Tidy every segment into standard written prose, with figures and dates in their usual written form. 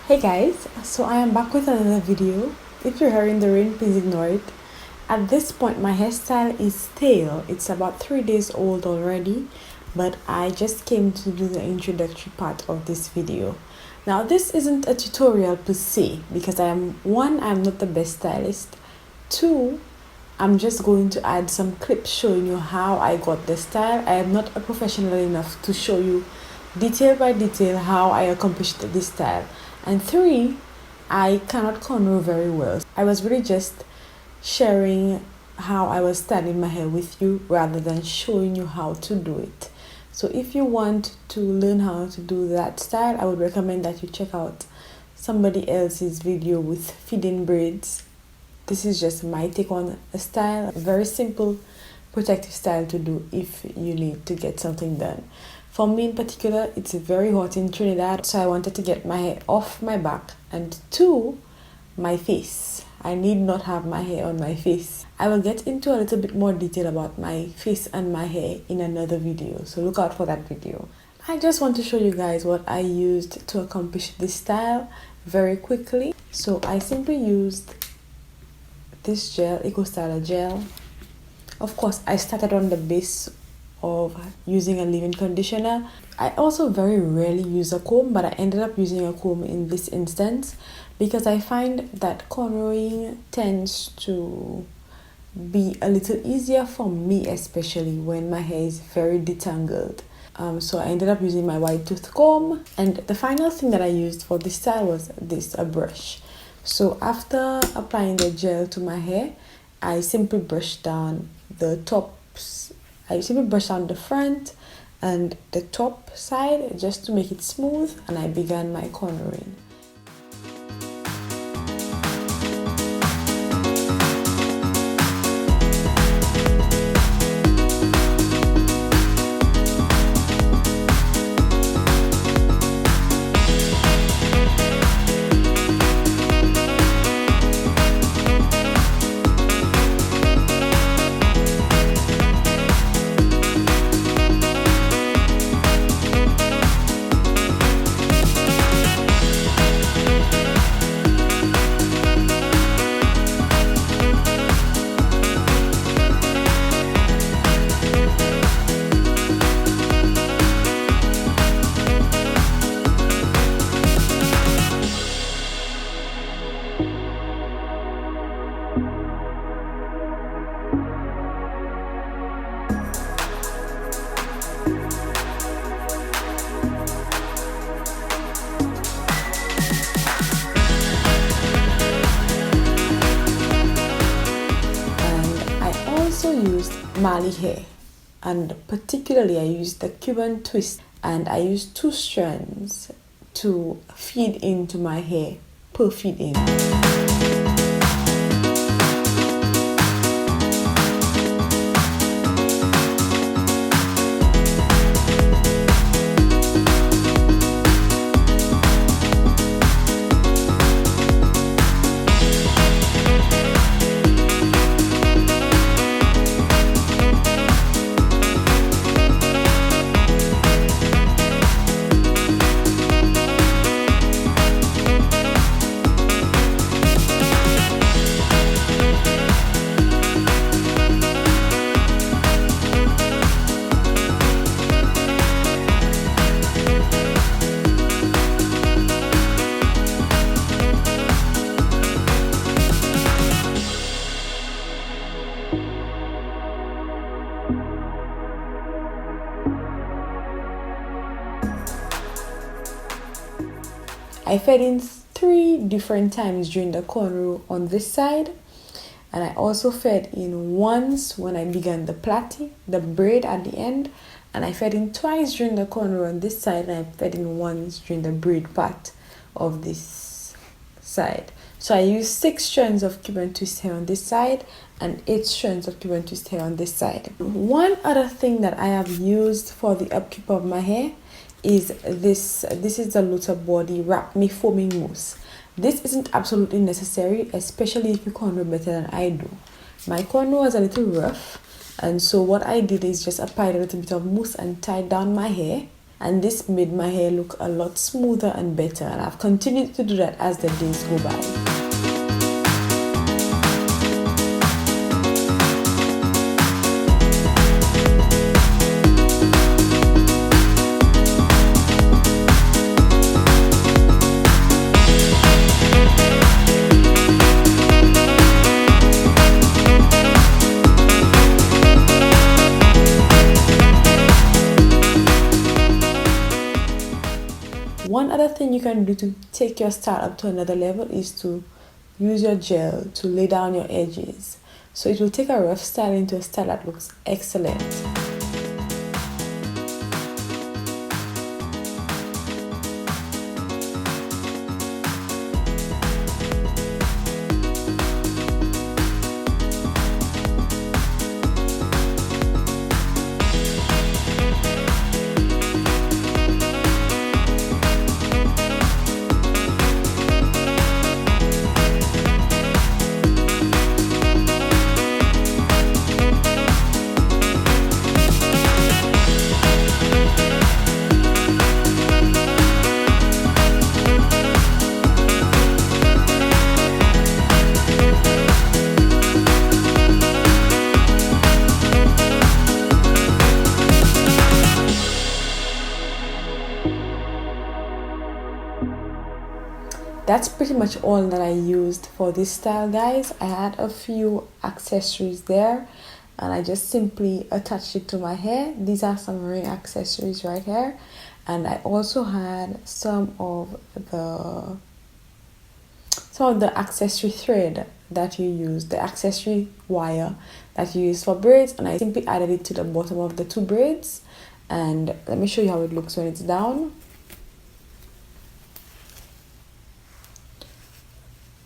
Hey guys, so I am back with another video. If you're hearing the rain, please ignore it. At this point, my hairstyle is stale. It's about 3 days old already, but I just came to do the introductory part of this video. Now, this isn't a tutorial per se because I'm not the best stylist. Two, I'm just going to add some clips showing you how I got the style. I am not a professional enough to show you detail by detail how I accomplished this style. And three, I cannot cornrow very well. I was really just sharing how I was styling my hair with you rather than showing you how to do it. So if you want to learn how to do that style, I would recommend that you check out somebody else's video with feeding braids. This is just my take on a style, a very simple protective style to do if you need to get something done. For me in particular, it's very hot in Trinidad, so I wanted to get my hair off my back and to my face. I need not have my hair on my face. I will get into a little bit more detail about my face and my hair in another video, so look out for that video. I just want to show you guys what I used to accomplish this style very quickly. So I simply used this gel, Eco Styler gel. Of course, I started on the base of using a leave-in conditioner. I also very rarely use a comb, but I ended up using a comb in this instance because I find that cornrowing tends to be a little easier for me, especially when my hair is very detangled. So I ended up using my wide tooth comb, and the final thing that I used for this style was a brush. So after applying the gel to my hair, I simply brushed down the tops. I simply brushed down the front and the top side just to make it smooth, and I began my cornrowing. Used Marley Hair, and particularly I used the Cuban twist, and I used 2 strands to feed into my hair per feed in. I fed in 3 different times during the cornrow on this side, and I also fed in once when I began the plaiting, the braid at the end, and I fed in twice during the cornrow on this side, and I fed in once during the braid part of this side. So I used 6 strands of Cuban twist hair on this side and 8 strands of Cuban twist hair on this side. One other thing that I have used for the upkeep of my hair is this is the Luta Body Wrap Me Foaming Mousse. This isn't absolutely necessary, especially if you cornrow better than I do. My cornrow was a little rough, and so what I did is just applied a little bit of mousse and tied down my hair and this made my hair look a lot smoother and better, and I've continued to do that as the days go by. One other thing you can do to take your style up to another level is to use your gel to lay down your edges. So it will take a rough style into a style that looks excellent. That's pretty much all that I used for this style, guys. I had a few accessories there and I just simply attached it to my hair. These are some ring accessories right here, and I also had some of the accessory thread that you use, the accessory wire that you use for braids, and I simply added it to the bottom of the two braids. And let me show you how it looks when it's down.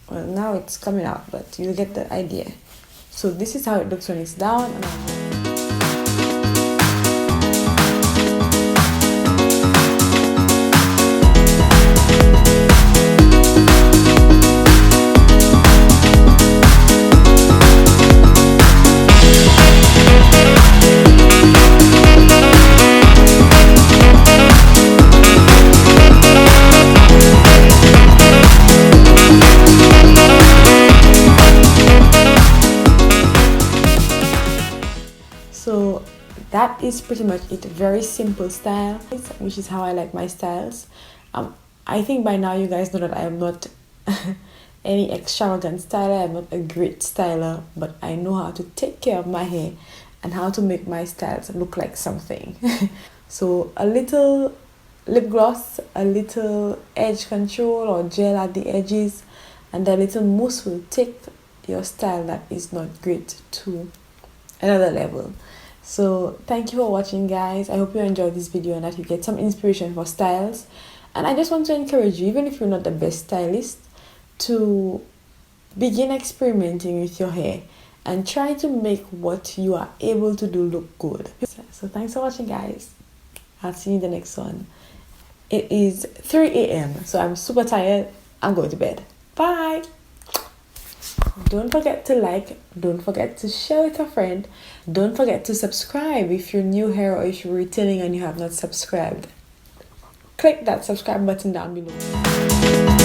Well, now it's coming out, but you'll get the idea. So this is how it looks when it's down. So that is pretty much it. Very simple style, which is how I like my styles. I think by now you guys know that I am not any extravagant styler. I'm not a great styler, but I know how to take care of my hair and how to make my styles look like something. So a little lip gloss, a little edge control or gel at the edges, and a little mousse will take your style that is not great to another level. So thank you for watching, guys. I hope you enjoyed this video and that you get some inspiration for styles. And I just want to encourage you, even if you're not the best stylist, to begin experimenting with your hair and try to make what you are able to do look good. So thanks for watching, guys. I'll see you in the next one. It is 3 a.m. so I'm super tired. I'm going to bed. Bye. Don't forget to like, don't forget to share with a friend, don't forget to subscribe if you're new here or if you're returning and you have not subscribed. Click that subscribe button down below.